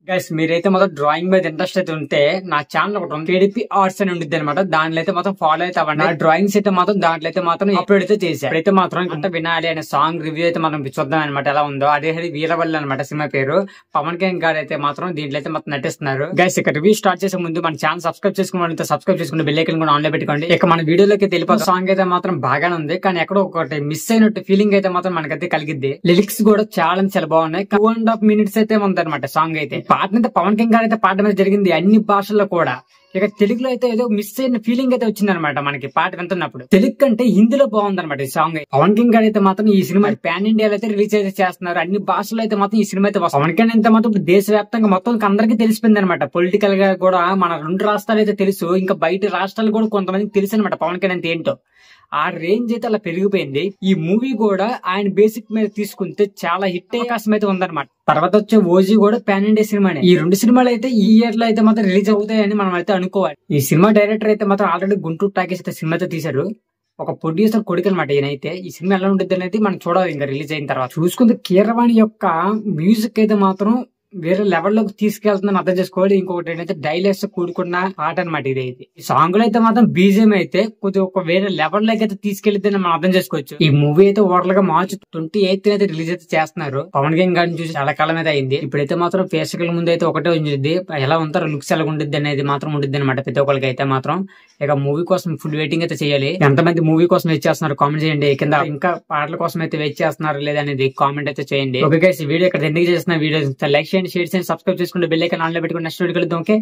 Guys మీరైతే మొత్తం drawing మీద ఇంట్రెస్ట్ అయితే ఉంటే నా ఛానల్ ఒకటి ఉంది కేడిపి ఆర్ట్స్ అని ఉండిద్ది అనమాట. దాంట్లో అయితే మొత్తం ఫాలో అయితే అవ్వండి. డ్రాయింగ్స్ అయితే మాత్రం దాంట్లో అయితే మాత్రం అప్లోడ్ అయితే చేశారు. ఇప్పుడైతే మాత్రం అంటే వినాలి అనే సాంగ్ రివ్యూ అయితే మనం చూద్దాం అనమాట ఎలా ఉందో. అదే వీరవల్లి అనమాట సినిమా పేరు. పవన్ కళ్యాణ్ గారు అయితే మాత్రం దీంట్లో అయితే మొత్తం నటిస్తున్నారు. గైస్ ఇక్కడ రివ్యూ స్టార్ట్ చేసే ముందు మన ఛానల్ సబ్స్క్రైబ్ చేసుకుని సబ్స్క్రైబ్ చేసుకుని బెల్ ఐకాన్ కూడా ఆన్ లో పెట్టుకోండి. ఇక మన వీడియోలోకి తెలిపి సాంగ్ అయితే మాత్రం బాగానే ఉంది, కానీ ఎక్కడో ఒకటి మిస్ అయినట్టు ఫీలింగ్ అయితే మాత్రం మనకైతే కలిగిద్ది. లిరిక్స్ కూడా చాలా బాగున్నాయి. 2.5 minutes అయితే ఉందన్నమాట సాంగ్ అయితే. పాటనైతే పవన్ కళ్యాణ్ గారు అయితే పాట మీద జరిగింది అన్ని భాషల్లో కూడా. ఇక తెలుగులో అయితే ఏదో మిస్ అయిన ఫీలింగ్ అయితే వచ్చింది అనమాట మనకి పాట వింటున్నప్పుడు. తెలుగు కంటే హిందీలో బాగుందన్నమాట ఈ సాంగ్. పవన్ కళ్యాణ్ గారు అయితే మాత్రం ఈ సినిమా పాన్ ఇండియాలో అయితే రిలీజ్ అయితే చేస్తున్నారు. అన్ని భాషల్లో అయితే మాత్రం ఈ సినిమా అయితే పవన్ కళ్యాణ్ అయితే మాత్రం దేశవ్యాప్తంగా మొత్తం అందరికీ తెలిసిపోయింది అనమాట. పొలిటికల్ గా కూడా మన 2 రాష్ట్రాలు అయితే తెలుసు, ఇంకా బయట రాష్ట్రాలు కూడా కొంతమందికి తెలుసు అనమాట పవన్ కళ్యాణ్ ఏంటో. ఆ రేంజ్ అయితే అలా పెరిగిపోయింది. ఈ మూవీ కూడా ఆయన బేసిక్ మీద తీసుకుంటే చాలా హిట్ అవకాశం అయితే ఉందన్నమాట. తర్వాత వచ్చే ఓజీ కూడా పాన్ ఇండియా సినిమానే. ఈ 2 సినిమాలు అయితే ఈ ఇయర్ లో అయితే మాత్రం రిలీజ్ అవుతాయని మనం అయితే అనుకోవాలి. ఈ సినిమా డైరెక్టర్ అయితే మాత్రం ఆల్రెడీ గుంటూరు టాకీస్ అయితే సినిమా అయితే తీశారు. ఒక ప్రొడ్యూసర్ కొడుకు అనమాట ఈయనైతే. ఈ సినిమా ఎలా ఉంటుంది అనేది మనం చూడాలి ఇంకా రిలీజ్ అయిన తర్వాత. చూసుకుంటే కీరవాణి యొక్క మ్యూజిక్ అయితే మాత్రం వేరే లెవెల్లోకి తీసుకెళ్తుందని అర్థం చేసుకోవాలి. ఇంకొకటి ఏంటంటే డైలాగ్స్ కూడుకున్న పాట అనమాట ఇదైతే. ఈ సాంగ్ లో అయితే మాత్రం బీజిఎం అయితే కొద్దిగా ఒక వేరే లెవెల్లోకి అయితే తీసుకెళ్తే మనం అర్థం చేసుకోవచ్చు. ఈ మూవీ అయితే ఓవరాల్ గా మార్చి 28th అయితే రిలీజ్ అయితే చేస్తున్నారు. పవన్ కళ్యాణ్ గారిని చూసి చాలా కాలం అయితే అయింది. ఇప్పుడైతే మాత్రం ప్రేక్షకుల ముందు అయితే ఒకటే ఉండిద్ది, ఎలా ఉంటారో లుక్స్ ఎలా ఉండిద్ది అనేది మాత్రం ఉండిద్ది అనమాట ప్రతి ఒక్కరికి అయితే మాత్రం. ఇక మూవీ కోసం ఫుల్ వెయిటింగ్ అయితే చేయాలి. ఎంతమంది మూవీ కోసం వెయిట్ చేస్తున్నారు కామెంట్ చేయండి. కింద ఇంకా పాటల కోసం అయితే వెయిట్ చేస్తున్నారు లేదనేది కామెంట్ అయితే చేయండి. ఓకే గైస్, ఈ వీడియో ఇక్కడ ఎందుకు చేస్తున్న వీడియో లైక్ చేయండి, షేర్ చేయండి, సబ్స్క్రైబ్ చేసుకుంటే బెల్ ఐకాన్ ఆన్ లో పెట్టుకుని నెక్స్ట్ వీడియో కలుద్దాం. ఓకే.